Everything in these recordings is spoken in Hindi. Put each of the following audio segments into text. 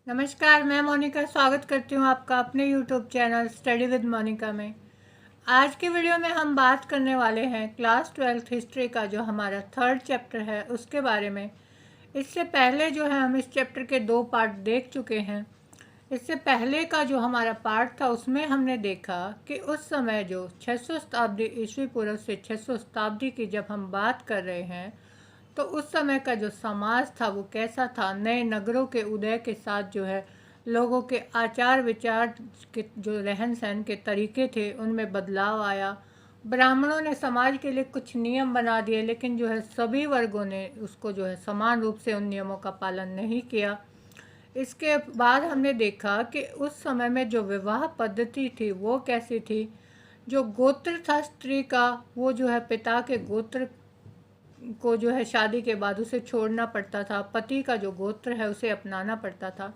नमस्कार, मैं मोनिका स्वागत करती हूँ आपका अपने YouTube channel study with Monica में। आज की वीडियो में हम बात करने वाले हैं क्लास 12th हिस्ट्री का जो हमारा 3rd चैप्टर है उसके बारे में। इससे पहले जो है हम इस चैप्टर के 2 पार्ट देख चुके हैं। इससे पहले का जो हमारा पार्ट था उसमें हमने देखा कि उस समय जो 600 शताब्दी ईस्वी पूर्व से 600 शताब्दी की जब हम बात कर रहे हैं तो उस समय का जो समाज था वो कैसा था। नए नगरों के उदय के साथ जो है लोगों के आचार विचार के जो रहन सहन के तरीके थे उनमें बदलाव आया। ब्राह्मणों ने समाज के लिए कुछ नियम बना दिए, लेकिन जो है सभी वर्गों ने उसको जो है समान रूप से उन नियमों का पालन नहीं किया। इसके बाद हमने देखा कि उस समय में जो विवाह पद्धति थी वो कैसी थी। जो गोत्र था स्त्री का, वो जो है पिता के गोत्र को जो है शादी के बाद उसे छोड़ना पड़ता था, पति का जो गोत्र है उसे अपनाना पड़ता था।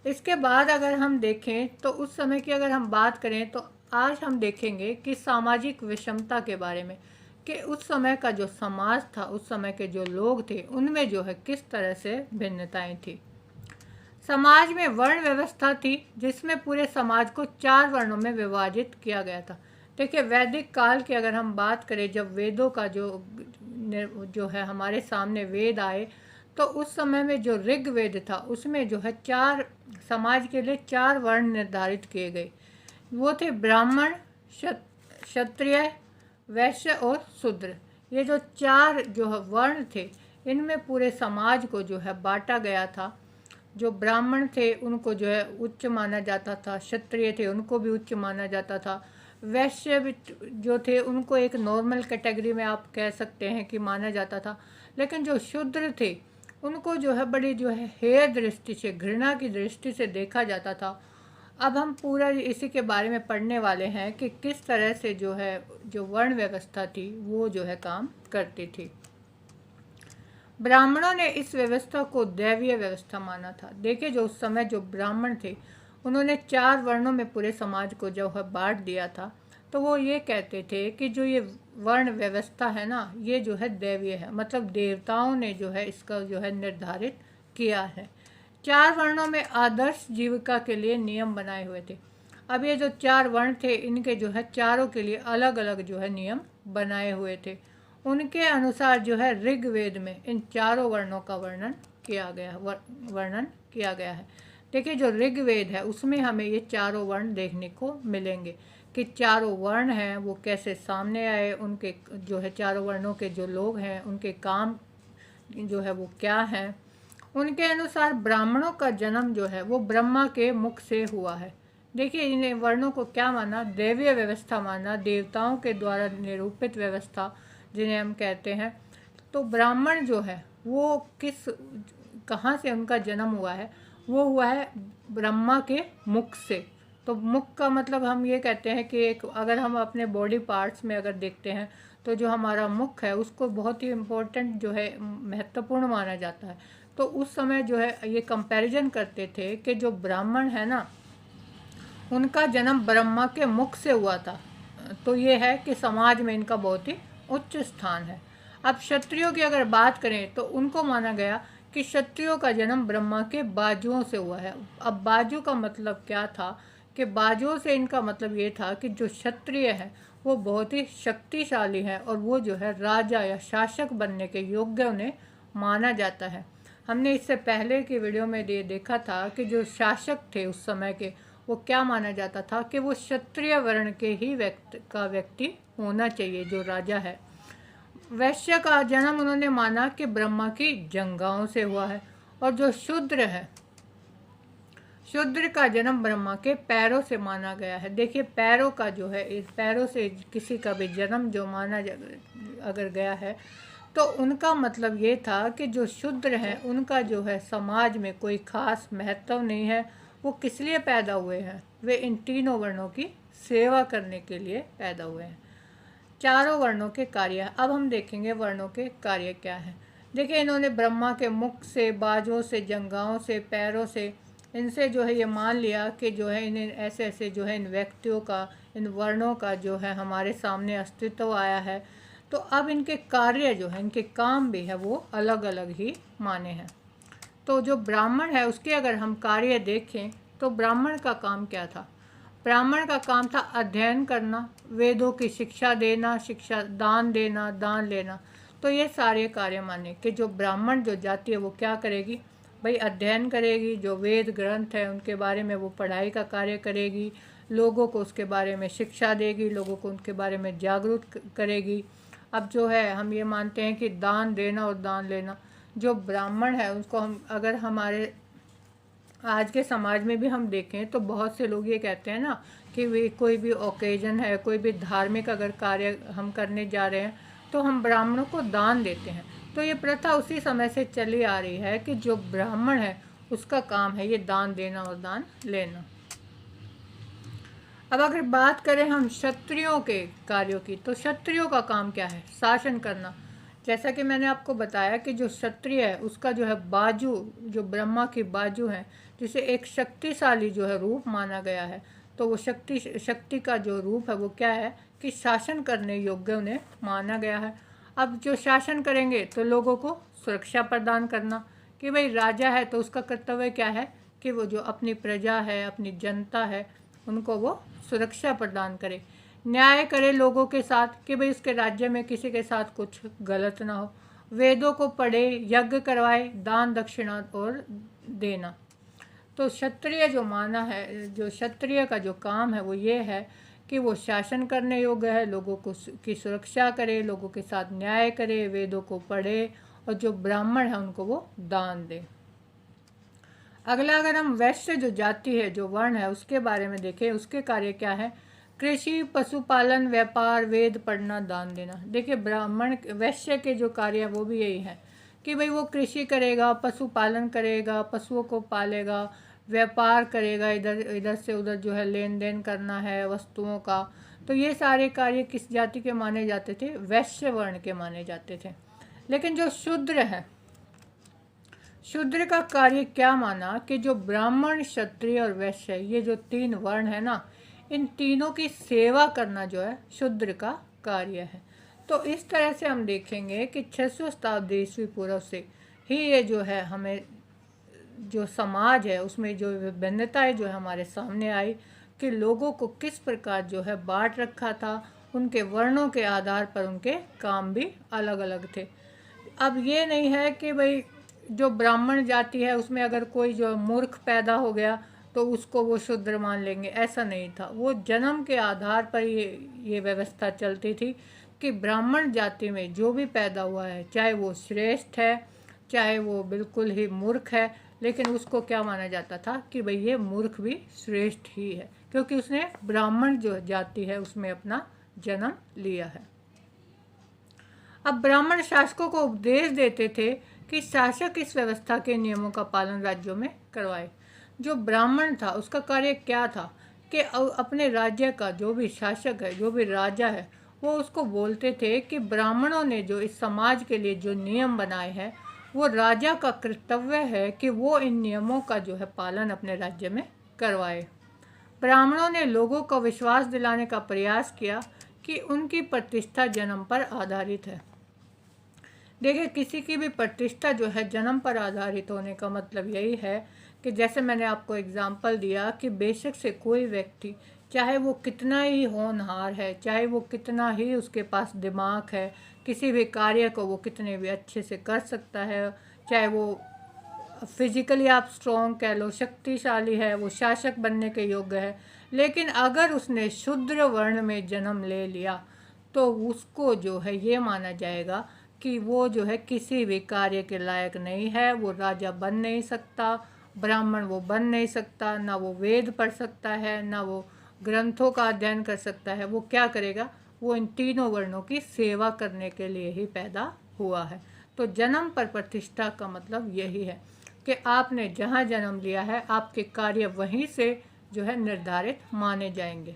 इसके बाद अगर हम देखें तो उस समय की अगर हम बात करें तो आज हम देखेंगे कि सामाजिक विषमता के बारे में, कि उस समय का जो समाज था, उस समय के जो लोग थे, उनमें जो है किस तरह से भिन्नताएं थी। समाज में वर्ण व्यवस्था थी जिसमें पूरे समाज को 4 वर्णों में विभाजित किया गया था। देखिए, वैदिक काल की अगर हम बात करें, जब वेदों का जो है हमारे सामने वेद आए, तो उस समय में जो ऋग्वेद था उसमें जो है 4 समाज के लिए 4 वर्ण निर्धारित किए गए। वो थे ब्राह्मण, क्षत्रिय, वैश्य और शूद्र। ये जो 4 जो वर्ण थे इनमें पूरे समाज को जो है बांटा गया था। जो ब्राह्मण थे उनको जो है उच्च माना जाता था, क्षत्रिय थे उनको भी उच्च माना जाता था, वैश्य जो थे उनको एक नॉर्मल कैटेगरी में आप कह सकते हैं कि माना जाता था। लेकिन जो शूद्र थे उनको जो है बड़ी जो है हेय दृष्टि से, घृणा की दृष्टि से देखा जाता था। अब हम पूरा इसी के बारे में पढ़ने वाले हैं कि किस तरह से जो है जो वर्ण व्यवस्था थी वो जो है काम करती थी। ब्राह्मणों ने इस व्यवस्था को दैवीय व्यवस्था माना था। देखिए, जो उस समय जो ब्राह्मण थे उन्होंने 4 वर्णों में पूरे समाज को जो है बांट दिया था। तो वो ये कहते थे कि जो ये वर्ण व्यवस्था है ना, ये जो है दैवीय है, मतलब देवताओं ने जो है इसका जो है निर्धारित किया है। 4 वर्णों में आदर्श जीविका के लिए नियम बनाए हुए थे। अब ये जो 4 वर्ण थे इनके जो है चारों के लिए अलग अलग जो है नियम बनाए हुए थे। उनके अनुसार जो है ऋग्वेद में इन चारों वर्णों का वर्णन किया गया है। देखिए, जो ऋग्वेद है उसमें हमें ये चारों वर्ण देखने को मिलेंगे कि चारों वर्ण हैं वो कैसे सामने आए, उनके जो है चारों वर्णों के जो लोग हैं उनके काम जो है वो क्या हैं। उनके अनुसार ब्राह्मणों का जन्म जो है वो ब्रह्मा के मुख से हुआ है। देखिए, इन वर्णों को क्या माना, दैवीय व्यवस्था माना, देवताओं के द्वारा निरूपित व्यवस्था जिन्हें हम कहते हैं। तो ब्राह्मण जो है वो कहाँ से उनका जन्म हुआ है, वो हुआ है ब्रह्मा के मुख से। तो मुख का मतलब हम ये कहते हैं कि एक अगर हम अपने बॉडी पार्ट्स में अगर देखते हैं तो जो हमारा मुख है उसको बहुत ही इम्पोर्टेंट जो है महत्वपूर्ण माना जाता है। तो उस समय जो है ये कंपैरिजन करते थे कि जो ब्राह्मण है ना उनका जन्म ब्रह्मा के मुख से हुआ था। तो ये है कि समाज में इनका बहुत ही उच्च स्थान है। अब क्षत्रियों की अगर बात करें तो उनको माना गया कि क्षत्रियों का जन्म ब्रह्मा के बाजुओं से हुआ है। अब बाजू का मतलब क्या था कि बाजुओं से इनका मतलब ये था कि जो क्षत्रिय है वो बहुत ही शक्तिशाली है और वो जो है राजा या शासक बनने के योग्य उन्हें माना जाता है। हमने इससे पहले की वीडियो में ये देखा था कि जो शासक थे उस समय के, वो क्या माना जाता था कि वो क्षत्रिय वर्ण के ही व्यक्ति होना चाहिए जो राजा है। वैश्य का जन्म उन्होंने माना कि ब्रह्मा की जंघाओं से हुआ है। और जो शूद्र है, शूद्र का जन्म ब्रह्मा के पैरों से माना गया है। देखिए, पैरों का जो है, इस पैरों से किसी का भी जन्म जो माना अगर गया है तो उनका मतलब ये था कि जो शूद्र हैं उनका जो है समाज में कोई खास महत्व नहीं है। वो किस लिए पैदा हुए हैं, वे इन तीनों वर्णों की सेवा करने के लिए पैदा हुए हैं। चारों वर्णों के कार्य, अब हम देखेंगे वर्णों के कार्य क्या हैं। देखिए, इन्होंने ब्रह्मा के मुख से, बाजों से, जंघाओं से, पैरों से, इनसे जो है ये मान लिया कि जो है इन्हें ऐसे ऐसे जो है इन व्यक्तियों का, इन वर्णों का जो है हमारे सामने अस्तित्व आया है। तो अब इनके कार्य जो है, इनके काम भी है वो अलग अलग ही माने हैं। तो जो ब्राह्मण है उसके अगर हम कार्य देखें तो ब्राह्मण का काम क्या था? ब्राह्मण का काम था अध्ययन करना, वेदों की शिक्षा देना, शिक्षा दान देना, दान लेना। तो ये सारे कार्य माने कि जो ब्राह्मण जो जाति है वो क्या करेगी भाई? अध्ययन करेगी, जो वेद ग्रंथ है उनके बारे में वो पढ़ाई का कार्य करेगी, लोगों को उसके बारे में शिक्षा देगी, लोगों को उनके बारे में जागरूक करेगी। अब जो है हम ये मानते हैं कि दान देना और दान लेना, जो ब्राह्मण है उसको हम अगर हमारे आज के समाज में भी हम देखें तो बहुत से लोग ये कहते हैं ना कि वे कोई भी ओकेजन है, कोई भी धार्मिक अगर कार्य हम करने जा रहे हैं तो हम ब्राह्मणों को दान देते हैं। तो ये प्रथा उसी समय से चली आ रही है कि जो ब्राह्मण है उसका काम है ये दान देना और दान लेना। अब अगर बात करें हम क्षत्रियों के कार्यों की, तो क्षत्रियों का काम क्या है? शासन करना। जैसा कि मैंने आपको बताया कि जो क्षत्रिय है उसका जो है बाजू, जो ब्रह्मा की बाजू है, जिसे एक शक्तिशाली जो है रूप माना गया है, तो वो शक्ति का जो रूप है वो क्या है कि शासन करने योग्य उन्हें माना गया है। अब जो शासन करेंगे तो लोगों को सुरक्षा प्रदान करना, कि भाई राजा है तो उसका कर्तव्य क्या है कि वो जो अपनी प्रजा है, अपनी जनता है, उनको वो सुरक्षा प्रदान करे, न्याय करे लोगों के साथ कि भाई उसके राज्य में किसी के साथ कुछ गलत ना हो, वेदों को पढ़े, यज्ञ करवाए, दान दक्षिणा और देना। तो क्षत्रिय जो माना है, जो क्षत्रिय का जो काम है वो ये है कि वो शासन करने योग्य है, लोगों को की सुरक्षा करे, लोगों के साथ न्याय करे, वेदों को पढ़े, और जो ब्राह्मण है उनको वो दान दे। अगला अगर हम वैश्य जो जाति है, जो वर्ण है, उसके बारे में देखें, उसके कार्य क्या है? कृषि, पशुपालन, व्यापार, वेद पढ़ना, दान देना। देखिए ब्राह्मण वैश्य के जो कार्य है वो भी यही है कि भाई वो कृषि करेगा, पशुपालन करेगा, पशुओं को पालेगा, व्यापार करेगा, इधर इधर से उधर जो है लेन देन करना है वस्तुओं का। तो ये सारे कार्य किस जाति के माने जाते थे? वैश्य वर्ण के माने जाते थे। लेकिन जो शूद्र है, शूद्र का कार्य क्या माना कि जो ब्राह्मण, क्षत्रिय और वैश्य, ये जो तीन वर्ण है ना, इन तीनों की सेवा करना जो है शूद्र का कार्य है। तो इस तरह से हम देखेंगे कि 600 शताब्दी ईस्वी पूर्व से ही ये जो है हमें जो समाज है उसमें जो विभिन्नताएं जो है हमारे सामने आई कि लोगों को किस प्रकार जो है बांट रखा था, उनके वर्णों के आधार पर उनके काम भी अलग अलग थे। अब ये नहीं है कि भाई जो ब्राह्मण जाति है उसमें अगर कोई जो मूर्ख पैदा हो गया तो उसको वो शूद्र मान लेंगे, ऐसा नहीं था। वो जन्म के आधार पर ये व्यवस्था चलती थी कि ब्राह्मण जाति में जो भी पैदा हुआ है, चाहे वो श्रेष्ठ है, चाहे वो बिल्कुल ही मूर्ख है, लेकिन उसको क्या माना जाता था कि भाई ये मूर्ख भी श्रेष्ठ ही है, क्योंकि उसने ब्राह्मण जो जाति है उसमें अपना जन्म लिया है। अब ब्राह्मण शासकों को उपदेश देते थे कि शासक इस व्यवस्था के नियमों का पालन राज्यों में करवाए। जो ब्राह्मण था उसका कार्य क्या था कि अपने राज्य का जो भी शासक है, जो भी राजा है, वो उसको बोलते थे कि ब्राह्मणों ने जो इस समाज के लिए जो नियम बनाए हैं वो राजा का कर्तव्य है कि वो इन नियमों का जो है पालन अपने राज्य में करवाए। ब्राह्मणों ने लोगों को विश्वास दिलाने का प्रयास किया कि उनकी प्रतिष्ठा जन्म पर आधारित है। देखिए किसी की भी प्रतिष्ठा जो है जन्म पर आधारित होने का मतलब यही है कि जैसे मैंने आपको एग्जाम्पल दिया कि बेशक से कोई व्यक्ति, चाहे वो कितना ही होनहार है, चाहे वो कितना ही उसके पास दिमाग है, किसी भी कार्य को वो कितने भी अच्छे से कर सकता है, चाहे वो फिजिकली आप स्ट्रॉन्ग कह लो, शक्तिशाली है, वो शासक बनने के योग्य है, लेकिन अगर उसने शूद्र वर्ण में जन्म ले लिया तो उसको जो है ये माना जाएगा कि वो जो है किसी भी कार्य के लायक नहीं है, वो राजा बन नहीं सकता, ब्राह्मण वो बन नहीं सकता, ना वो वेद पढ़ सकता है, ना वो ग्रंथों का अध्ययन कर सकता है। वो क्या करेगा? वो इन तीनों वर्णों की सेवा करने के लिए ही पैदा हुआ है। तो जन्म पर प्रतिष्ठा का मतलब यही है कि आपने जहाँ जन्म लिया है आपके कार्य वहीं से जो है निर्धारित माने जाएंगे।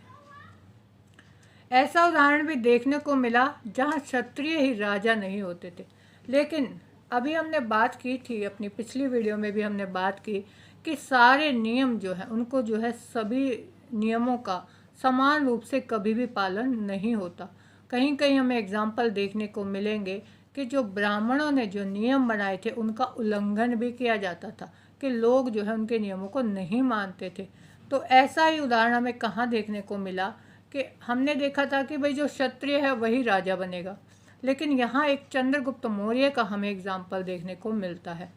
ऐसा उदाहरण भी देखने को मिला जहाँ क्षत्रिय ही राजा नहीं होते थे। लेकिन अभी हमने बात की थी, अपनी पिछली वीडियो में भी हमने बात की कि सारे नियम जो है उनको जो है सभी नियमों का समान रूप से कभी भी पालन नहीं होता। कहीं कहीं हमें एग्जाम्पल देखने को मिलेंगे कि जो ब्राह्मणों ने जो नियम बनाए थे उनका उल्लंघन भी किया जाता था, कि लोग जो है उनके नियमों को नहीं मानते थे। तो ऐसा ही उदाहरण हमें कहाँ देखने को मिला कि हमने देखा था कि भाई जो क्षत्रिय है वही राजा बनेगा, लेकिन यहाँ एक चंद्रगुप्त मौर्य का हमें एग्जाम्पल देखने को मिलता है।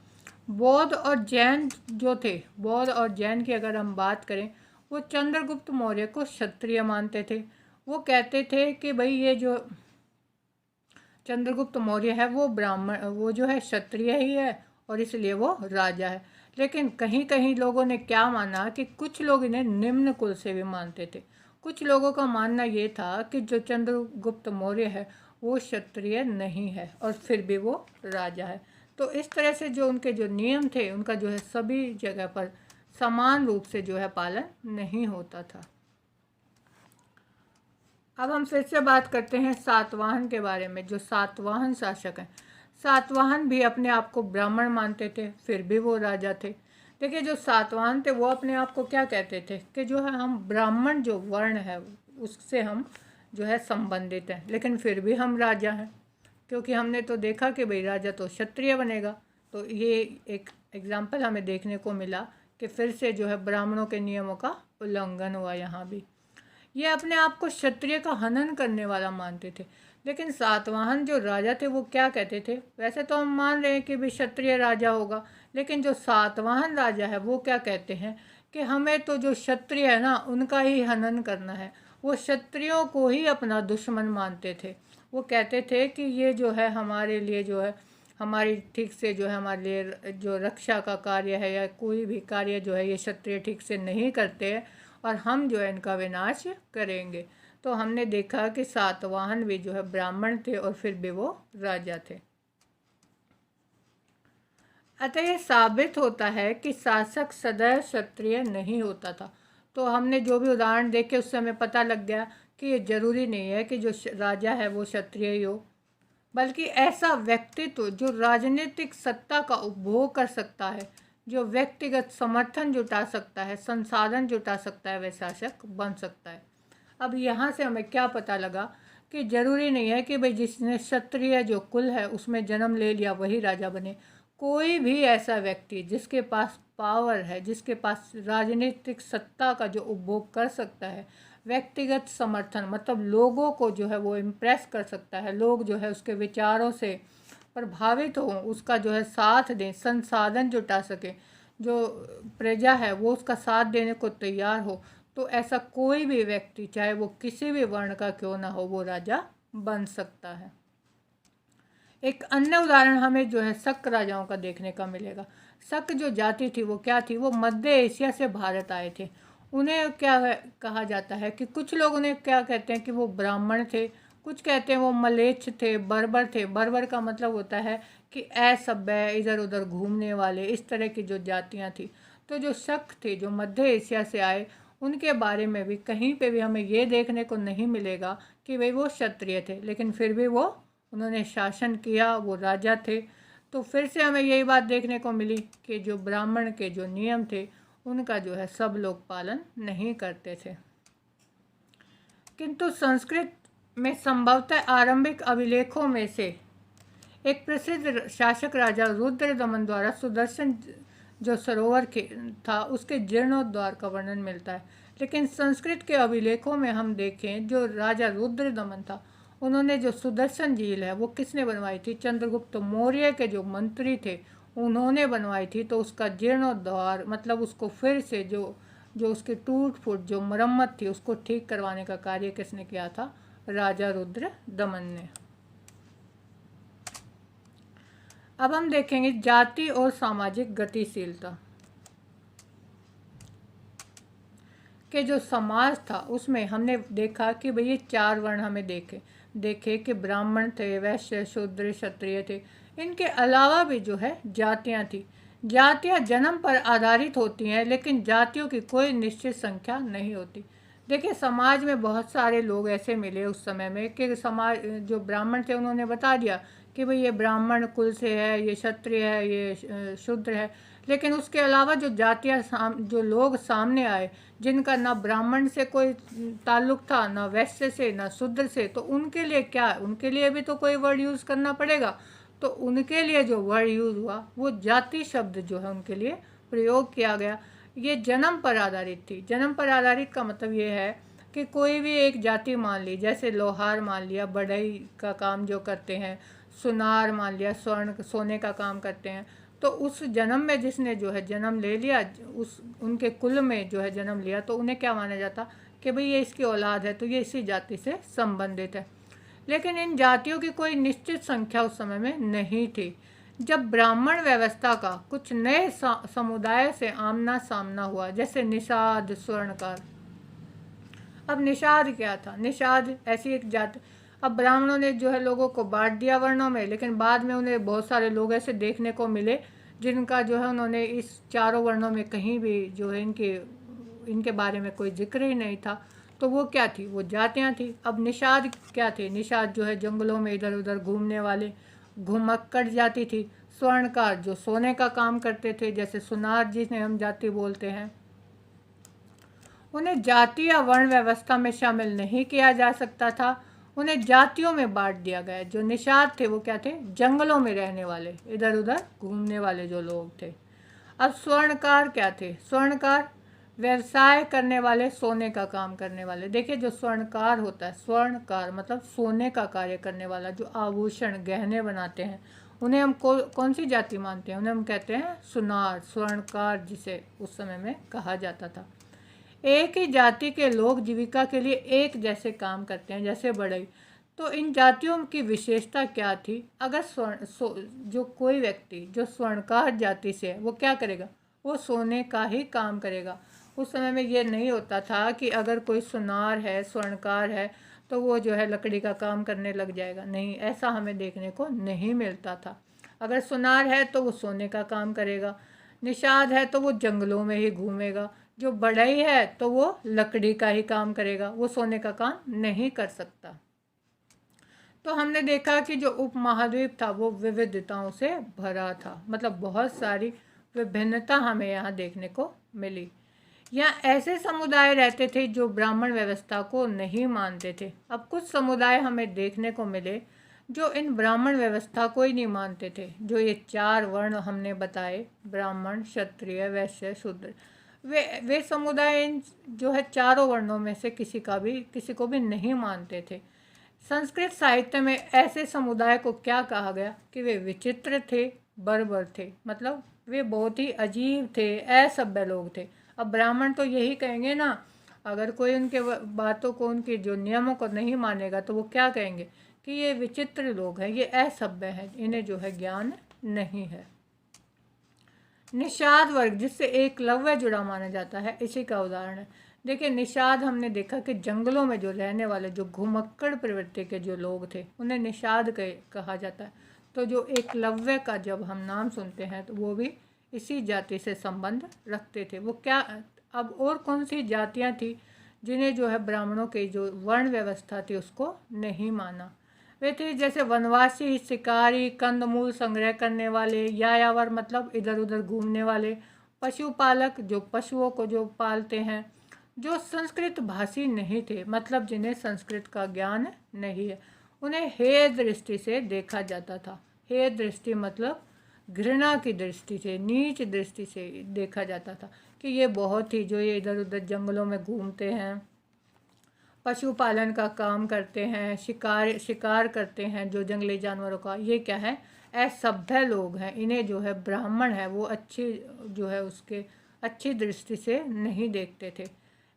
बौद्ध और जैन जो थे, बौद्ध और जैन की अगर हम बात करें, वो चंद्रगुप्त मौर्य को क्षत्रिय मानते थे। वो कहते थे कि भाई ये जो चंद्रगुप्त मौर्य है वो ब्राह्मण, वो जो है क्षत्रिय ही है और इसलिए वो राजा है। लेकिन कहीं कहीं लोगों ने क्या माना कि कुछ लोग इन्हें निम्न कुल से भी मानते थे। कुछ लोगों का मानना ये था कि जो चंद्रगुप्त मौर्य है वो क्षत्रिय नहीं है और फिर भी वो राजा है। तो इस तरह से जो उनके जो नियम थे उनका जो है सभी जगह पर समान रूप से जो है पालन नहीं होता था। अब हम फिर से बात करते हैं सातवाहन के बारे में। जो सातवाहन शासक हैं, सातवाहन भी अपने आप को ब्राह्मण मानते थे, फिर भी वो राजा थे। देखिए जो सातवाहन थे वो अपने आप को क्या कहते थे कि जो है हम ब्राह्मण जो वर्ण है उससे हम जो है संबंधित हैं, लेकिन फिर भी हम राजा हैं, क्योंकि हमने तो देखा कि भाई राजा तो क्षत्रिय बनेगा। तो ये एक एग्जाम्पल हमें देखने को मिला कि फिर से जो है ब्राह्मणों के नियमों का उल्लंघन हुआ यहाँ भी। ये अपने आप को क्षत्रिय का हनन करने वाला मानते थे। लेकिन सातवाहन जो राजा थे वो क्या कहते थे, वैसे तो हम मान रहे हैं कि भी क्षत्रिय राजा होगा, लेकिन जो सातवाहन राजा है वो क्या कहते हैं कि हमें तो जो क्षत्रिय है ना उनका ही हनन करना है। वो क्षत्रियों को ही अपना दुश्मन मानते थे। वो कहते थे कि ये जो है हमारे लिए जो है हमारी ठीक से जो है हमारे लिए जो रक्षा का कार्य है या कोई भी कार्य जो है ये क्षत्रिय ठीक से नहीं करते हैं और हम जो है इनका विनाश करेंगे। तो हमने देखा कि सातवाहन भी जो है ब्राह्मण थे और फिर भी वो राजा थे। अतः ये साबित होता है कि शासक सदैव क्षत्रिय नहीं होता था। तो हमने जो भी उदाहरण देखे उससे हमें पता लग गया कि ये जरूरी नहीं है कि जो राजा है वो क्षत्रिय ही हो, बल्कि ऐसा व्यक्तित्व जो राजनीतिक सत्ता का उपभोग कर सकता है, जो व्यक्तिगत समर्थन जुटा सकता है, संसाधन जुटा सकता है, वह शासक बन सकता है। अब यहाँ से हमें क्या पता लगा कि जरूरी नहीं है कि भाई जिसने क्षत्रिय जो कुल है उसमें जन्म ले लिया वही राजा बने। कोई भी ऐसा व्यक्ति जिसके पास पावर है, जिसके पास राजनीतिक सत्ता का जो उपभोग कर सकता है, व्यक्तिगत समर्थन मतलब लोगों को जो है वो इम्प्रेस कर सकता है, लोग जो है उसके विचारों से प्रभावित हों, उसका जो है साथ दें, संसाधन जुटा सके, जो प्रजा है वो उसका साथ देने को तैयार हो, तो ऐसा कोई भी व्यक्ति चाहे वो किसी भी वर्ण का क्यों ना हो वो राजा बन सकता है। एक अन्य उदाहरण हमें जो है शक राजाओं का देखने का मिलेगा। शक जो जाति थी वो क्या थी, वो मध्य एशिया से भारत आए थे। उन्हें क्या कहा जाता है कि कुछ लोग उन्हें क्या कहते हैं कि वो ब्राह्मण थे, कुछ कहते हैं वो मलेच्छ थे, बर्बर थे। बर्बर का मतलब होता है कि असभ्य, इधर उधर घूमने वाले, इस तरह की जो जातियाँ थी। तो जो शक थे जो मध्य एशिया से आए उनके बारे में भी कहीं पे भी हमें ये देखने को नहीं मिलेगा कि भाई वो क्षत्रिय थे, लेकिन फिर भी वो उन्होंने शासन किया, वो राजा थे। तो फिर से हमें यही बात देखने को मिली कि जो ब्राह्मण के जो नियम थे उनका जो है सब लोग पालन नहीं करते थे। किंतु संस्कृत में संभवतः आरंभिक अभिलेखों में से एक प्रसिद्ध शासक राजा रुद्रदमन द्वारा सुदर्शन जो सरोवर के था उसके जीर्णोद्धार का वर्णन मिलता है। लेकिन संस्कृत के अभिलेखों में हम देखें जो राजा रुद्रदमन था उन्होंने जो सुदर्शन झील है वो किसने बनवाई थी, चंद्रगुप्त मौर्य के जो मंत्री थे उन्होंने बनवाई थी। तो उसका जीर्णोद्धार मतलब उसको फिर से जो जो उसकी टूट फूट जो मरम्मत थी उसको ठीक करवाने का कार्य किसने किया था, राजा रुद्रदमन ने। अब हम देखेंगे जाति और सामाजिक गतिशीलता के जो समाज था उसमें हमने देखा कि भाई ये चार वर्ण हमें देखे कि ब्राह्मण थे, वैश्य, शूद्र, क्षत्रिय थे। इनके अलावा भी जो है जातियाँ थी। जातियाँ जन्म पर आधारित होती हैं, लेकिन जातियों की कोई निश्चित संख्या नहीं होती। देखिए समाज में बहुत सारे लोग ऐसे मिले उस समय में कि समाज जो ब्राह्मण थे उन्होंने बता दिया कि भाई ये ब्राह्मण कुल से है, ये क्षत्रिय है, ये शूद्र है, लेकिन उसके अलावा जो जातियाँ जो लोग सामने आए जिनका ना ब्राह्मण से कोई ताल्लुक था, ना वैश्य से, ना शूद्र से, तो उनके लिए क्या, उनके लिए भी तो कोई वर्ड यूज़ करना पड़ेगा। तो उनके लिए जो वर्ड यूज़ हुआ वो जाति शब्द जो है उनके लिए प्रयोग किया गया। ये जन्म पर आधारित थी। जन्म पर आधारित का मतलब ये है कि कोई भी एक जाति मान ली, जैसे लोहार मान लिया, बढ़ई का काम जो करते हैं, सुनार मान लिया, स्वर्ण सोने का काम करते हैं, तो उस जन्म में जिसने जो है जन्म ले लिया, उस उनके कुल में जो है जन्म लिया, तो उन्हें क्या माना जाता कि भाई ये इसकी औलाद है, तो ये इसी जाति से संबंधित है। लेकिन इन जातियों की कोई निश्चित संख्या उस समय में नहीं थी। जब ब्राह्मण व्यवस्था का कुछ नए समुदाय से आमना सामना हुआ, जैसे निषाद, स्वर्णकार। अब निषाद क्या था? निषाद ऐसी एक जाति। अब ब्राह्मणों ने जो है लोगों को बांट दिया वर्णों में, लेकिन बाद में उन्हें बहुत सारे लोग ऐसे देखने को मिले जिनका जो है उन्होंने इस चारों वर्णों में कहीं भी जो है इनके बारे में कोई जिक्र ही नहीं था। तो वो क्या थी? वो जातियाँ थी। अब निषाद क्या थे? निषाद जो है जंगलों में इधर उधर घूमने वाले घुमक्कड़ जाति थी। स्वर्णकार जो सोने का काम करते थे, जैसे सुनार जिन्हें हम जाति बोलते हैं। उन्हें जाति या वर्ण व्यवस्था में शामिल नहीं किया जा सकता था। उन्हें जातियों में बांट दिया गया। जो निषाद थे वो क्या थे? जंगलों में रहने वाले, इधर उधर घूमने वाले जो लोग थे। अब स्वर्णकार क्या थे? स्वर्णकार व्यवसाय करने वाले, सोने का काम करने वाले। देखिए जो स्वर्णकार होता है, स्वर्णकार मतलब सोने का कार्य करने वाला, जो आभूषण गहने बनाते हैं, उन्हें हम कौन सी जाति मानते हैं? उन्हें हम कहते हैं सुनार, स्वर्णकार जिसे उस समय में कहा जाता था। एक ही जाति के लोग जीविका के लिए एक जैसे काम करते हैं, जैसे बढ़ई। तो इन जातियों की विशेषता क्या थी? अगर जो कोई व्यक्ति जो स्वर्णकार जाति से है वो क्या करेगा? वो सोने का ही काम करेगा। उस समय में ये नहीं होता था कि अगर कोई सुनार है, स्वर्णकार है, तो वो जो है लकड़ी का काम करने लग जाएगा। नहीं, ऐसा हमें देखने को नहीं मिलता था। अगर सुनार है तो वो सोने का काम करेगा, निषाद है तो वो जंगलों में ही घूमेगा, जो बढ़ई है तो वो लकड़ी का ही काम करेगा, वो सोने का काम नहीं कर सकता। तो हमने देखा कि जो उपमहाद्वीप था वो विविधताओं से भरा था, मतलब बहुत सारी विभिन्नता हमें यहाँ देखने को मिली। यहाँ ऐसे समुदाय रहते थे जो ब्राह्मण व्यवस्था को नहीं मानते थे। अब कुछ समुदाय हमें देखने को मिले जो इन ब्राह्मण व्यवस्था को ही नहीं मानते थे। जो ये चार वर्ण हमने बताए, ब्राह्मण, क्षत्रिय, वैश्य, शूद्र, वे समुदाय इन जो है चारों वर्णों में से किसी को भी नहीं मानते थे। संस्कृत साहित्य में ऐसे समुदाय को क्या कहा गया कि वे विचित्र थे, बर्बर थे, मतलब वे बहुत ही अजीब थे, असभ्य लोग थे। अब ब्राह्मण तो यही कहेंगे ना, अगर कोई उनके बातों को, उनके जो नियमों को नहीं मानेगा तो वो क्या कहेंगे कि ये विचित्र लोग हैं, ये असभ्य हैं, इन्हें जो है ज्ञान नहीं है। निषाद वर्ग जिससे एकलव्य जुड़ा माना जाता है, इसी का उदाहरण है। देखिए निषाद हमने देखा कि जंगलों में जो रहने वाले, जो घुमक्कड़ प्रवृत्ति के जो लोग थे, उन्हें निषाद कहा जाता है। तो जो एकलव्य का जब हम नाम सुनते हैं तो वो भी इसी जाति से संबंध रखते थे। वो क्या, अब और कौन सी जातियाँ थी जिन्हें जो है ब्राह्मणों की जो वर्ण व्यवस्था थी उसको नहीं माना? वे थे जैसे वनवासी, शिकारी, कंदमूल संग्रह करने वाले, यायावर मतलब इधर उधर घूमने वाले, पशुपालक जो पशुओं को जो पालते हैं, जो संस्कृत भाषी नहीं थे, मतलब जिन्हें संस्कृत का ज्ञान नहीं है, उन्हें हेय दृष्टि से देखा जाता था। हेय दृष्टि मतलब घृणा की दृष्टि से, नीच दृष्टि से देखा जाता था कि ये बहुत ही, जो ये इधर उधर जंगलों में घूमते हैं, पशुपालन का काम करते हैं, शिकार करते हैं जो जंगली जानवरों का, ये क्या है? असभ्य लोग हैं। इन्हें जो है ब्राह्मण है वो अच्छी जो है उसके अच्छी दृष्टि से नहीं देखते थे।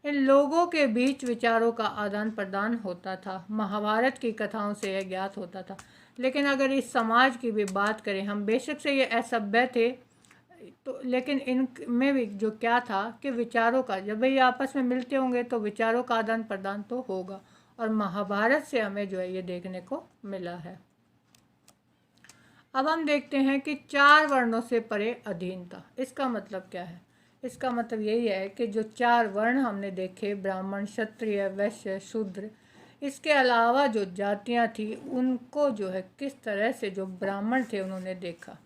इन लोगों के बीच विचारों का आदान प्रदान होता था, महाभारत की कथाओं से यह ज्ञात होता था। लेकिन अगर इस समाज की भी बात करें हम, बेशक से ये असभ्य थे, तो लेकिन इनमें भी जो क्या था कि विचारों का, जब ये आपस में मिलते होंगे तो विचारों का आदान प्रदान तो होगा, और महाभारत से हमें जो है ये देखने को मिला है। अब हम देखते हैं कि चार वर्णों से परे अधीनता, इसका मतलब क्या है? इसका मतलब यही है कि जो चार वर्ण हमने देखे, ब्राह्मण, क्षत्रिय, वैश्य, शूद्र, इसके अलावा जो जातियां थी उनको जो है किस तरह से जो ब्राह्मण थे उन्होंने देखा।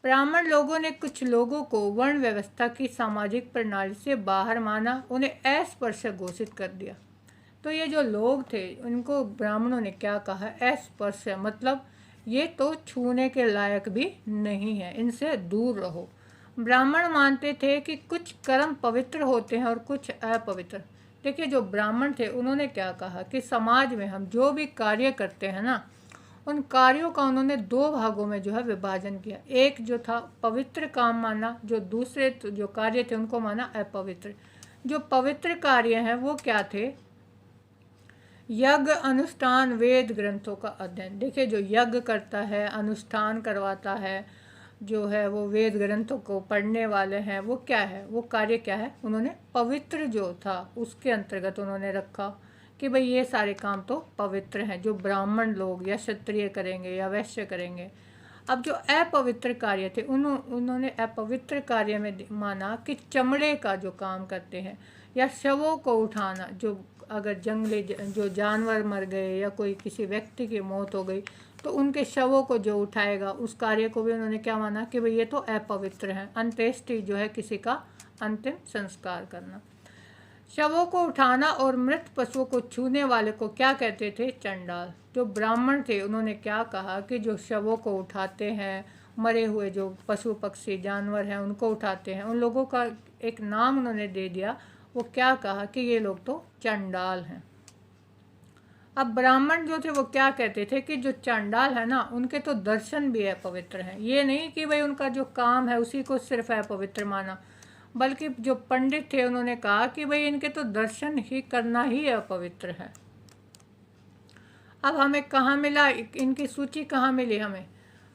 ब्राह्मण लोगों ने कुछ लोगों को वर्ण व्यवस्था की सामाजिक प्रणाली से बाहर माना, उन्हें अस्पृश्य घोषित कर दिया। तो ये जो लोग थे उनको ब्राह्मणों ने क्या कहा, अस्पृश्य, मतलब ये तो छूने के लायक भी नहीं है, इनसे दूर रहो। ब्राह्मण मानते थे कि कुछ कर्म पवित्र होते हैं और कुछ अपवित्र। देखिए जो ब्राह्मण थे उन्होंने क्या कहा कि समाज में हम जो भी कार्य करते हैं ना, उन कार्यों का उन्होंने दो भागों में जो है विभाजन किया। एक जो था पवित्र काम माना, जो दूसरे जो कार्य थे उनको माना अपवित्र। जो पवित्र कार्य हैं वो क्या थे, यज्ञ, अनुष्ठान, वेद ग्रंथों का अध्ययन। देखिए जो यज्ञ करता है, अनुष्ठान करवाता है, जो है वो वेद ग्रंथों को पढ़ने वाले हैं, वो क्या है, वो कार्य क्या है, उन्होंने पवित्र जो था उसके अंतर्गत उन्होंने रखा कि भाई ये सारे काम तो पवित्र हैं, जो ब्राह्मण लोग या क्षत्रिय करेंगे या वैश्य करेंगे। अब जो अपवित्र कार्य थे उन्होंने अपवित्र कार्य में माना कि चमड़े का जो काम करते हैं या शवों को उठाना, जो अगर जंगली जो जानवर मर गए या कोई किसी व्यक्ति की मौत हो गई तो उनके शवों को जो उठाएगा, उस कार्य को भी उन्होंने क्या माना कि भाई ये तो अपवित्र है। अंत्येष्टि जो है किसी का अंतिम संस्कार करना। शवों को उठाना और मृत पशुओं को छूने वाले को क्या कहते थे, चंडाल। जो ब्राह्मण थे उन्होंने क्या कहा कि जो शवों को उठाते हैं, मरे हुए जो पशु पक्षी जानवर हैं उनको उठाते हैं, उन लोगों का एक नाम उन्होंने दे दिया। वो क्या कहा कि ये लोग तो चंडाल हैं। अब ब्राह्मण जो थे वो क्या कहते थे कि जो चंडाल है ना, उनके तो दर्शन भी अपवित्र हैं। ये नहीं कि भाई उनका जो काम है उसी को सिर्फ अपवित्र माना, बल्कि जो पंडित थे उन्होंने कहा कि भाई इनके तो दर्शन ही करना ही अपवित्र है। अब हमें कहाँ मिला, इनकी सूची कहाँ मिली हमें,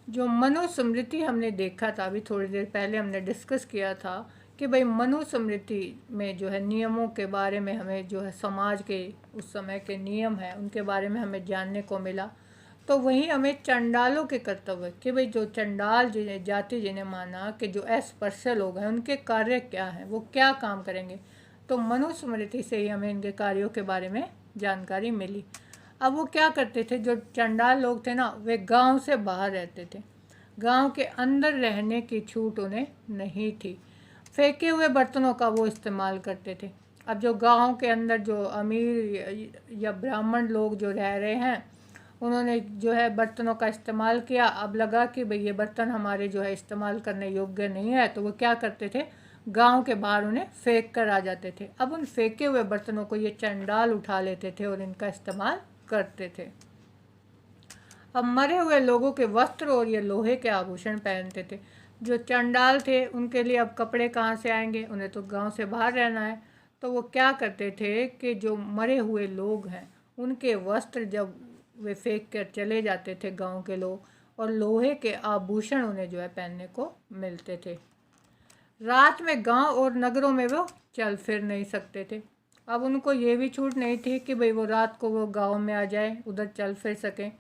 जो मनुस्मृति हमने देखा था अभी थोड़ी देर पहले, हमने डिस्कस किया था कि भाई मनुस्मृति में जो है नियमों के बारे में हमें जो है समाज के उस समय के नियम हैं उनके बारे में हमें जानने को मिला। तो वहीं हमें चंडालों के कर्तव्य कि भाई जो चंडाल जिन्हें जाति जिन्हें माना कि जो अस्पृश्य लोग हैं उनके कार्य क्या हैं, वो क्या काम करेंगे, तो मनुस्मृति से ही हमें इनके कार्यों के बारे में जानकारी मिली। अब वो क्या करते थे, जो चंडाल लोग थे ना, वे गांव से बाहर रहते थे, गांव के अंदर रहने की छूट उन्हें नहीं थी। फेंके हुए बर्तनों का वो इस्तेमाल करते थे। अब जो गांव के अंदर जो अमीर या ब्राह्मण लोग जो रह रहे हैं उन्होंने जो है बर्तनों का इस्तेमाल किया। अब लगा कि भाई ये बर्तन हमारे जो है इस्तेमाल करने योग्य नहीं है, तो वो क्या करते थे, गांव के बाहर उन्हें फेंक कर आ जाते थे। अब उन फेंके हुए बर्तनों को ये चंडाल उठा लेते थे और इनका इस्तेमाल करते थे। अब मरे हुए लोगों के वस्त्र और ये लोहे के आभूषण पहनते थे। जो चंडाल थे उनके लिए अब कपड़े कहाँ से आएंगे, उन्हें तो गांव से बाहर रहना है। तो वो क्या करते थे कि जो मरे हुए लोग हैं उनके वस्त्र जब वे फेंक कर चले जाते थे गांव के लोग, और लोहे के आभूषण उन्हें जो है पहनने को मिलते थे। रात में गांव और नगरों में वो चल फिर नहीं सकते थे। अब उनको ये भी छूट नहीं थी कि भाई वो रात को वो गांव में आ जाए, उधर चल फिर सकें।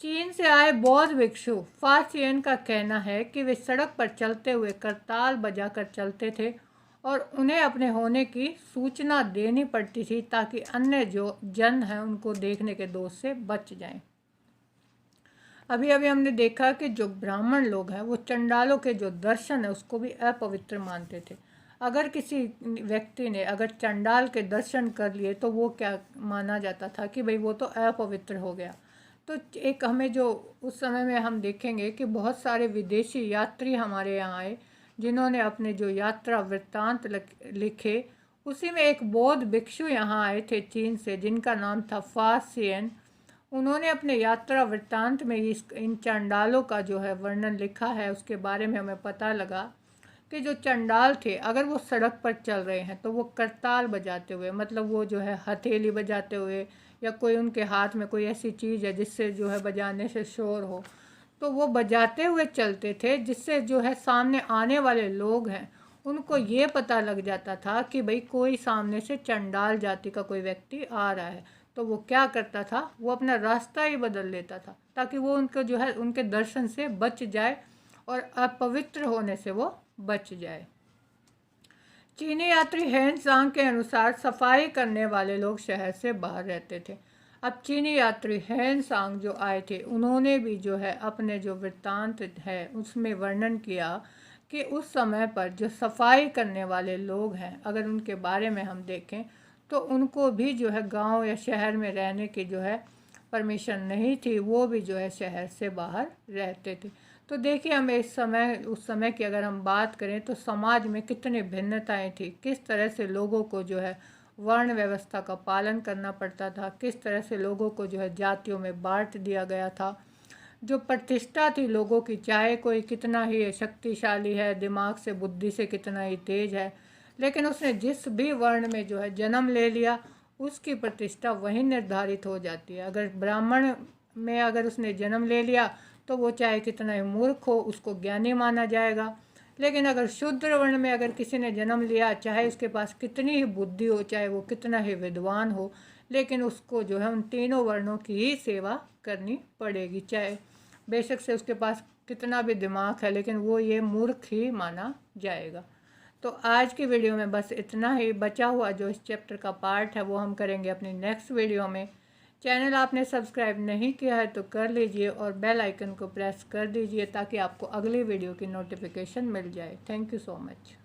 चीन से आए बौद्ध भिक्षु फासियन का कहना है कि वे सड़क पर चलते हुए करताल बजाकर चलते थे और उन्हें अपने होने की सूचना देनी पड़ती थी ताकि अन्य जो जन हैं उनको देखने के दोष से बच जाएं। अभी अभी हमने देखा कि जो ब्राह्मण लोग हैं वो चंडालों के जो दर्शन है उसको भी अपवित्र मानते थे। अगर किसी व्यक्ति ने अगर चंडाल के दर्शन कर लिए तो वो क्या माना जाता था कि भाई वो तो अपवित्र हो गया। तो एक हमें जो उस समय में हम देखेंगे कि बहुत सारे विदेशी यात्री हमारे यहाँ आए जिन्होंने अपने जो यात्रा वृत्तांत लिखे, उसी में एक बौद्ध भिक्षु यहाँ आए थे चीन से जिनका नाम था फासियन। उन्होंने अपने यात्रा वृत्तांत में इन चंडालों का जो है वर्णन लिखा है। उसके बारे में हमें पता लगा कि जो चंडाल थे अगर वो सड़क पर चल रहे हैं तो वो करताल बजाते हुए, मतलब वो जो है हथेली बजाते हुए या कोई उनके हाथ में कोई ऐसी चीज़ है जिससे जो है बजाने से शोर हो, तो वो बजाते हुए चलते थे, जिससे जो है सामने आने वाले लोग हैं उनको ये पता लग जाता था कि भाई कोई सामने से चंडाल जाति का कोई व्यक्ति आ रहा है। तो वो क्या करता था, वो अपना रास्ता ही बदल लेता था ताकि वो उनको जो है उनके दर्शन से बच जाए और अपवित्र होने से वो बच जाए। चीनी यात्री हेन सांग के अनुसार सफाई करने वाले लोग शहर से बाहर रहते थे। अब चीनी यात्री हेन सांग जो आए थे, उन्होंने भी जो है अपने जो वृत्तांत है उसमें वर्णन किया कि उस समय पर जो सफाई करने वाले लोग हैं, अगर उनके बारे में हम देखें तो उनको भी जो है गांव या शहर में रहने की जो है परमिशन नहीं थी, वो भी जो है शहर से बाहर रहते थे। तो देखिए, हमें उस समय की अगर हम बात करें तो समाज में कितनी भिन्नताएं थी, किस तरह से लोगों को जो है वर्ण व्यवस्था का पालन करना पड़ता था, किस तरह से लोगों को जो है जातियों में बांट दिया गया था। जो प्रतिष्ठा थी लोगों की, चाहे कोई कितना ही शक्तिशाली है, दिमाग से बुद्धि से कितना ही तेज है, लेकिन उसने जिस भी वर्ण में जो है जन्म ले लिया, उसकी प्रतिष्ठा वहीं निर्धारित हो जाती है। अगर ब्राह्मण में अगर उसने जन्म ले लिया तो वो चाहे कितना ही मूर्ख हो, उसको ज्ञानी माना जाएगा। लेकिन अगर शूद्र वर्ण में अगर किसी ने जन्म लिया, चाहे उसके पास कितनी ही बुद्धि हो, चाहे वो कितना ही विद्वान हो, लेकिन उसको जो है उन तीनों वर्णों की ही सेवा करनी पड़ेगी। चाहे बेशक से उसके पास कितना भी दिमाग है, लेकिन वो ये मूर्ख ही माना जाएगा। तो आज की वीडियो में बस इतना ही। बचा हुआ जो इस चैप्टर का पार्ट है वो हम करेंगे अपनी नेक्स्ट वीडियो में। चैनल आपने सब्सक्राइब नहीं किया है तो कर लीजिए और बेल आइकन को प्रेस कर दीजिए ताकि आपको अगली वीडियो की नोटिफिकेशन मिल जाए। Thank you so much.